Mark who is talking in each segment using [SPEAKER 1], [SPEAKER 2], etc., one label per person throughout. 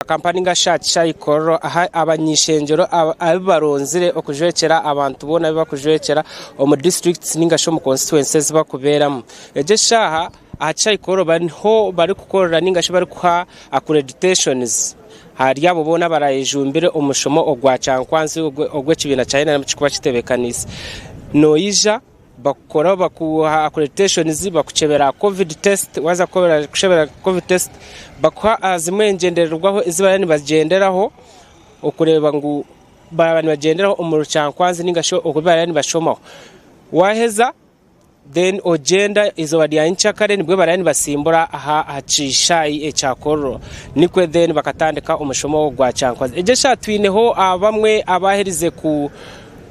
[SPEAKER 1] kampani ngashakisha ikoro aha abanyishengero abibaronzire okujwekera abantu bona bibakujwekera mu districts ningasho mu constituencies bakuberamo eje shaha acha ikoro bari gukorera ningasho bari kuha accreditations hari yabo bona barayijumbire umushomo ogwa cankwanzi ogwe kibina cyane n'ikikuba kitebekanisa noyija bakora bakuha accreditations bakucebera covid test waza kushebera covid test bakwa azimwe ngendererwaho izibarani bagenderaho okureba ngo barabani bagenderaho umurucankwanzi ningasho okubarani bashomaho waheza then ogenda izo badi yanchakare nibwe barani basimbura aha acishayi ecyakoro nikwe then bakatandika umushomo gwa cankwanzi eje shatwineho abamwe abaherize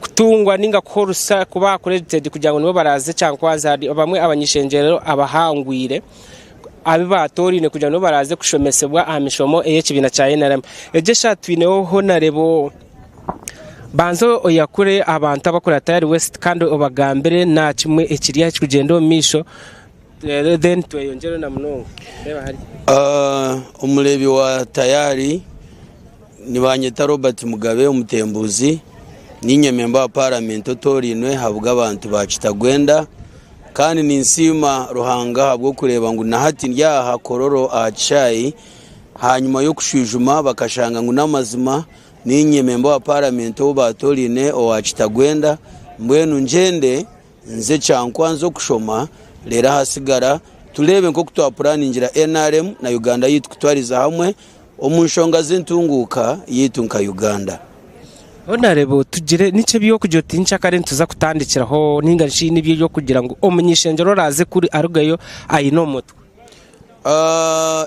[SPEAKER 1] kutungwa ninga korusa kuba accredited kugira ngo nibo baraze cankwanzi hari bamwe abanyishengerero abahangwire abibatorine kugira ngo baraze kushomesebwa amishomo kibina cya NRM eje shatwineho honarebo banzo oyakure abantu abakora tayari west kandi obagambere na kimwe ekiriya kugenda misho then tuyongere na munongo reba hari
[SPEAKER 2] umulebi wa tayari ni banyeta Robert Mugabe umutembuzi ninye member wa parliament torinwe habwa abantu bakitagwenda kandi ninsima ruhanga habwo kureba ngo nahati ndyaha kororo achayi hanyuma yo kushwijuma bakashanga ngo namazima ninye member wa parliament obatorine owakitagwenda mbwenu njende nze cyankwanzo kushoma lera hasigara tulebe nko kutwa planingira NRM na Uganda yitu kutwariza hamwe omunshonga zintunguka yitunka Uganda
[SPEAKER 1] onarebo tugire nice biyo kujotincha kare tuza kutandikiraho ningashi nibyo yo kugira ngo omunyishengero raze kuri arugayo ayino mutwe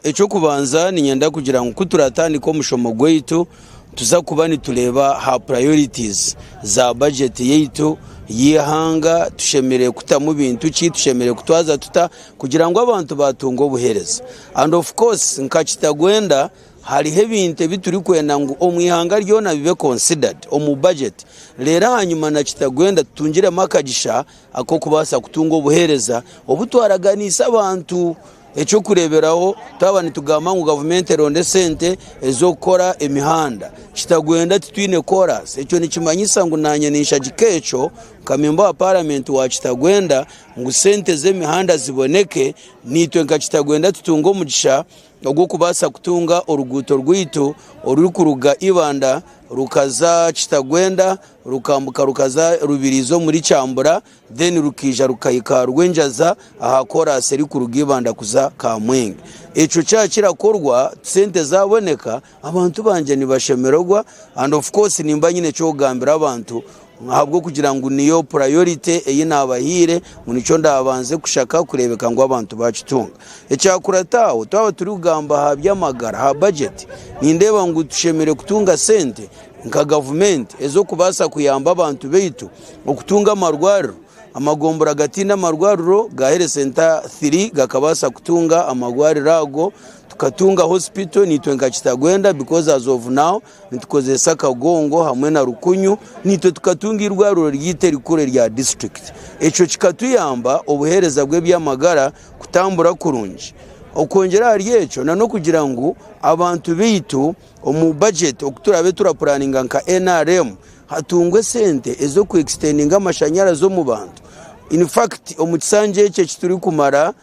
[SPEAKER 2] echo kubanza ninyenda kugira ngo kuturatandika omushomo gwitu tuza kubani tuleba ha priorities za budget yitu yihanga tushemere kutamu bintu ki tushemere kutwaza tuta kugira ngo abantu batungo buhereza and of course nkakitagwenda hari hebinte bituri kwenda ngo omwihanga ryona bibe considered omu budget lera hanyuma na kitagwenda tungire makagisha ako kubasa kutungo buhereza obutwaraganisa abantu echo kureberaho tabani tugama ngo government ronde sente ezokora emihanda kitagwenda titwine chorus echo nikimanyisa ngo nanye nishagikecho kamemba wa parliament wa kitagwenda ngo sente zemihanda ziboneke nitwe nkakitagwenda tutungo mugisha ogwo kubasa kutunga oruguto rwitu orukuruga ibanda rukaza kitagwenda rukambuka rukaza rubirizo muri cyambura then rukija rukayika rwenjaza ahakora seri kurugibanda kuza Kamwenge eco cyakirakorwa sente zaboneka abantu banje nibashemerogwa and of course nimba nyine cyo gambira abantu ntabwo kugira ngo niyo priority eyinabahire munico ndabanze kushaka kurebeka ngo abantu bacitunga ecyakurataho twaba turi kugamba habyamagara ha budget nindeba ngo tushemere kutunga sente nka government ezo kubasa kuyamba abantu beitu okutunga amarwaro amagombora gatina amarwaro gahere center 3 gakabasa kutunga amagwari rago tukatunga hospital nitwe nkakitagwenda because as of now nitukozesa Kagongo hamwe na Rukunyu nitwe tukatunga irwaruro ryite rikure rya district eco kikatuyamba obuhereza bwe byamagara kutambura kurunji okongera ryecho na no kugira ngo abantu bitu omu budget okuturabe turapuraninga nka NRM hatungwe sente ezo ku extending amashanyara zo mu bantu in fact omukisanje cye kituri kumara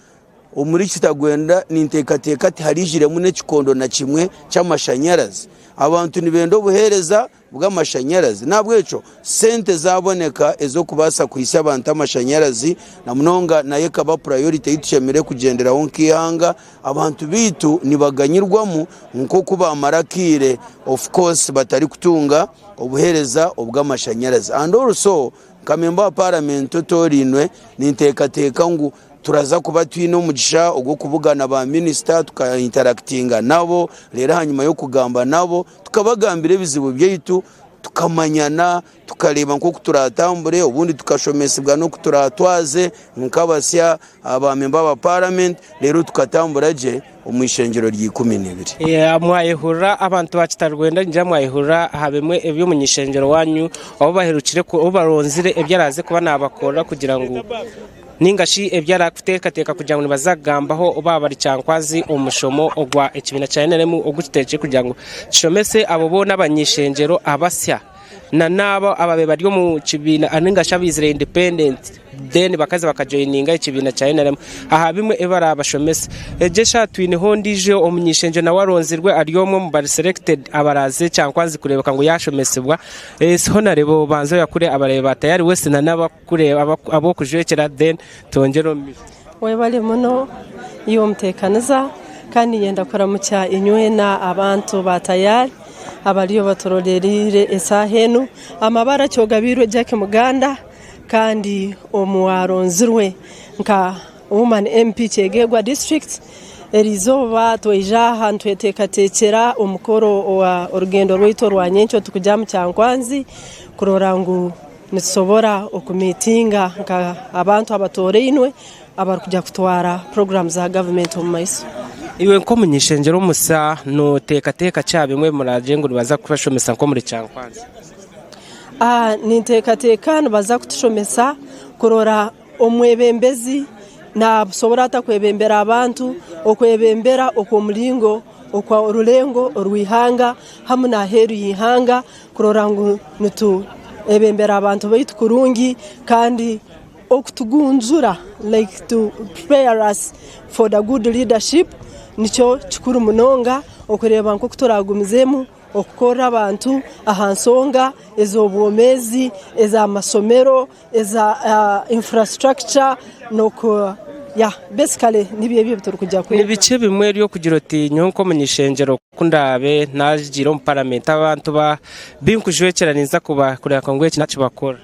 [SPEAKER 2] omuri kitagwenda nintekateka tiharijire mune kikondo na kimwe cy'amashanyarazi abantu nibendo buhereza bw'amashanyarazi nabweco sente zaboneka ezo kubasa kuhisa abantu amashanyarazi na munonga naye kaba priority yitushemere kugenderaho nkihanga abantu bitu nibaganyirwamo nko kuba marakire of course batari kutunga obuhereza obw'amashanyarazi and also kamemba wa parliament torinwe nintekateka ngo turaza kuba twino mugisha ogwo kuvugana ba minister tukainteractinga nabo lera hanyuma yo kugamba nabo tukabagambire bizibu byeyitu tukamanyana tukareba nko kuturatambure ubundi tukashomesebwa no kuturatwaze nkabasya abamemba ba parliament lero tukatambura je umwishengero ry'12
[SPEAKER 1] amwayehura abantu bakitarwenda nje amwayehura habemwe ebyo munyishengero wanyu abo baherukire ko baronzire ebyaraze kuba nabakora kugira ngo ningashi ebyara kutekateka kugira ngo bazagambaho baba ricankwazi omushomo ogwa ekibina cya NRM ogutiteje kugira ngo shomese abo bona abanyishenjero abasya na nabo ababe baryo mu kibina aningasha bizire independent then bakaza bakajoininga ikibina cya NRM aha bimwe ebara abashomese ejesha twine hondije omunyishenje na waronzirwe aryomo mu bari selected abaraze cyankwazi kureba ngo yashomesebwa honarebo banzo yakure abareba tayari wese na nabakure abo kujekera then tongero
[SPEAKER 3] webale muno iyo mtekaniza kandi yenda kora mu cya inywe na abantu batayari abaliyo batororerire esahenu amabara cyogabirwe Jack Muganda kandi omuwaronzirwe nka woman MP Chegegwa district erizoba toijaha ntwetekatekera umukoro wa urugendo rwito rwanyencho tukujamu cyankwanzi kurorangu nisobora okumitinga nka abantu abatoreinwe abarukujya kutwara programs za government mu maiso
[SPEAKER 1] iwe nko munyishenjero musa no tekateka cyabimwe muraje ngo baza kubashomesa nko muri cyankwanzi
[SPEAKER 3] ni tekateka baza kutushomesa kurora omwebembezi na busobora atakwebembera abantu okwebembera okomulingo okwa urulengo orwihanga hamwe na heru yihanga kurora ngo nutu ebembera abantu baitu kurungi kandi okutugunzura like to prepare us for the good leadership nicho chikuru munonga okureba nko kutoragumizemu okukora abantu ahansonga ezobwomezi eza masomero eza infrastructure noko basically nibye bitoro kujya
[SPEAKER 1] kwe nibice bimwe ryo kugira ati nyonko munyishenjero kundabe najiro mu parliament abantu ba binkujwekeraniza kuba kureka ngo iki nacu bakora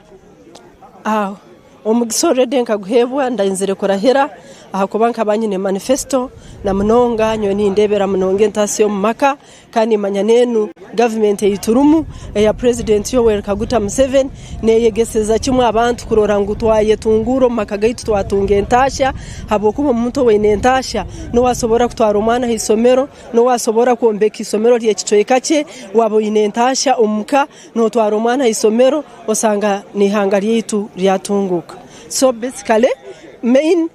[SPEAKER 3] omugisore denka guhebwa ndayinzire korahera ahakubanka banyine manifesto na munonga nyoni ndebera munonge ntasiyo mumaka kandi manyanenu government yiturumu ya president Yoweri Kaguta Museveni neyegeseza kimwe abantu kurora ngo twaye tunguro makagaitu twatunge ntasha habokuba muntu wene ntasha no wasobora kutwara umwana hisomero no wasobora kuombeka isomero lye kicoye kace wabo ine ntasha umuka no twara umwana hisomero osanga ni hangari yitu ryatunguka so basically main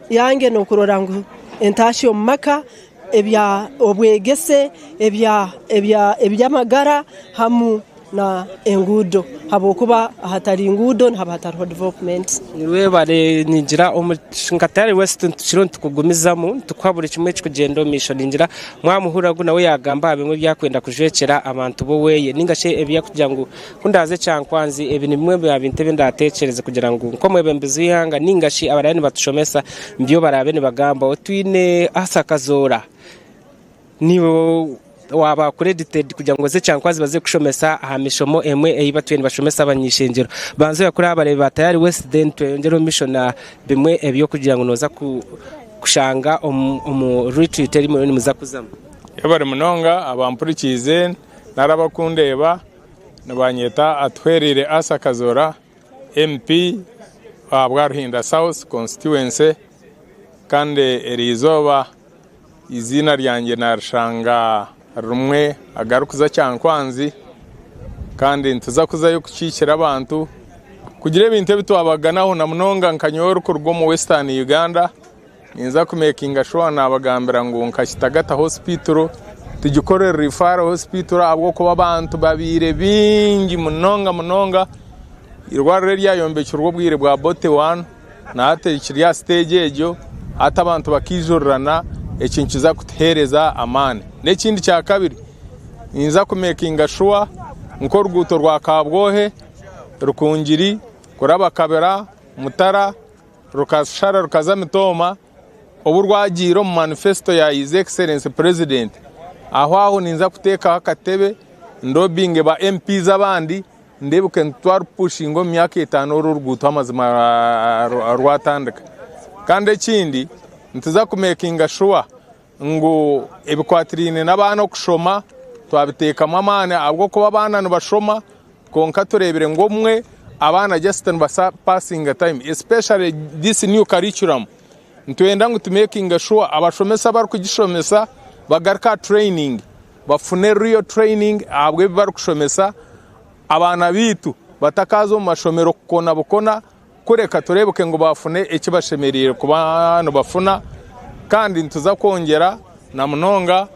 [SPEAKER 3] yange no kurora ngo entasho maka ebya obwegese ebya magara hamu na engudo habokuba ahatari engudo nhabataro development
[SPEAKER 1] niwe bare ninjira omushinkatari west tuchiro tukugumizamo tukwabura kimwe kigendo mission ninjira mwamuhura guna we yagamba bimwe byakwenda kujekera abantu bo weye ningashe ebya kugira ngo kundaze cyankwanzi ebintu bimwe byabintebe ndatekereza kugira ngo nko mwebembizi yanga ningashi abarani batushomesa mbyo barabe ni bagamba otwine asakazora niwo waba credited kugira ngo ze cyankwazi baze kushomesa ahamishomo emwe eyibatweni bashomesa abanyishenjero banzo yakuri abareba tayari west then twongero mission bimwe ebyo kugira ngo noza kushanga retreat eri muri muza kuzama
[SPEAKER 4] yabare munonga abampurikize narabakundeba nabanyeta atwerire asakazora MP wa Ruhinda South constituency kandi erizoba izina ryanjye narshanga rumwe agarukuza cyankwanzi kandi ntuza kuzayo kucikira abantu kugira ibintu bitwabaganaho na munonga nkanyoro kurwo mu Western Uganda ninza kumakinga sure nabagambira ngo nkashitagata hospital tugikorera referral hospital abwo kuba abantu babire bingi munonga irwarire ryayombekira urwo bwire bwa bote 1 na ate ikiriya stage ejo ata abantu bakijorana ekinkiza kutereza amane n'ikindi cya kabiri ninza kumakinga sure nko ruguto rwa Kabwohe rukungiri kuraba kabera mutara rukashara rukaza mitoma oburwagiro mu manifesto ya His Excellency President aho ninza kuteka akatebe ndobinge ba MP z'abandi ndebuke ntwar pushing mu myaka 5 ruguto amazima rwatandika kandi ikindi ntuza kumakinga sure ngo ebikwatirine nabana kushoma twabiteka mamane abwo kuba abana bashoma konka turebere ngo mwe abana just passing a time especially this new curriculum ntwenda ngo to making sure abashomesa bar kugishomesa bagarka training bafune real training abwe bar kushomesa abana bitu batakazo mu mashomero kukona bukona kureka turebuke ngo bafune ikibashemereye ku bantu bafuna kandi ntuza kongera na munonga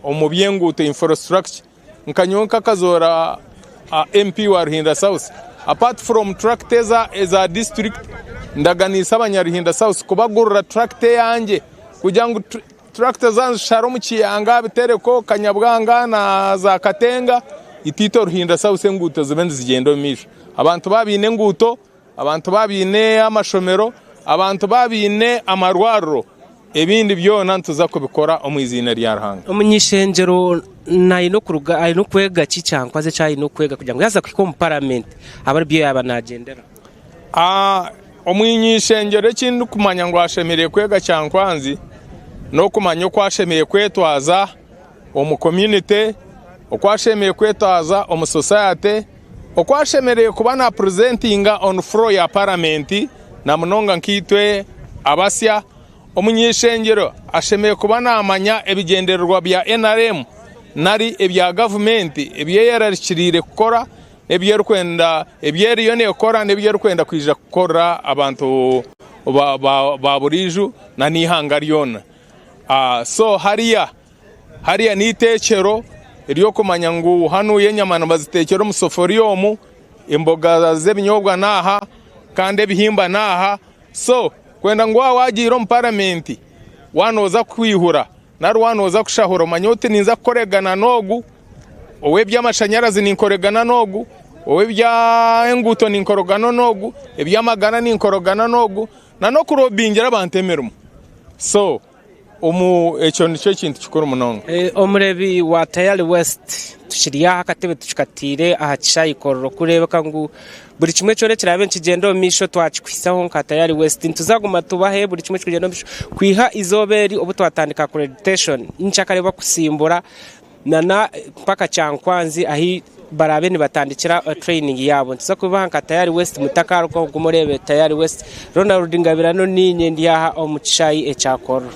[SPEAKER 4] omubyenguto infrastructure nkanyonka kazora MP wa Ruhinda South apart from tractors as a district ndaganisa abanyaruhinda South kubagurura tractor yanjye kugira ngo tractor zanzu sharo mu Kiyanga bitereko Kanyabwanga na za Katenga itito Ruhinda South nguto zibenzi zigendo misho abantu babine nguto abantu babine amashomero abantu babine amarwaro ebindi byona ntuza kubikora omwizina rya Ruhanga
[SPEAKER 1] umunyishengero nayi no kuruga ari no kwega cyankwaze cyayi no kwega kugira ngo yaza kwiko mu parliament abari byo yaba nagendera omwinyishengero kindu kumanya ngo ashemereye kwega cyankwanzi no kumanya ko ashemeye kwetwaza omu community okwashemeye kwetwaza omu society okwashemereye kuba na presentinga on floor ya parliament na munonga nkitwe abasya omunyishengero ashemeye kuba namanya ebigendererwa bya NRM nari ebya government ebyeyararikirire gukora ebyerkwenda ebyeriyone gukora nebyerkwenda kwija gukora abantu ba buriju na nihanga ryona so hariya nitekero ryo kumanya ngo hano yenyamana bazitekero musoforiyomu imboga z'ebinyobwa naha kandi ebihimba naha so kwenda ngo wagira mu parliament wanoza kwihura nari wanoza kushahura manyote ninza koregana nogu owe by'amashanyarazi ninkoregana nogu owe bya enguto ninkorogana nogu ebyamagana ninkorogana nogu na no kurobingira abantemerumo so ekyo nicyo kintu kikuru munonga omurebi wa Tayari West tushiriya akatebe tushikatire aha kishayikororo kureba ngo buri kimwe cyorekera benshi gendo misho twacikwisaho nka Tayari West ntuzaguma tubahe buri kimwe kigendo misho kwiha izoberi obu twatandika accreditation nchakareba kusimbura nana paka cyankwanzi ahi barabe ni batandikira training yabo ntuza kubaha nka Tayari West mutakaro ko gumurebe Tayari West Ronald Ngabirano ninye ndiyaha omukishayi ecyakoro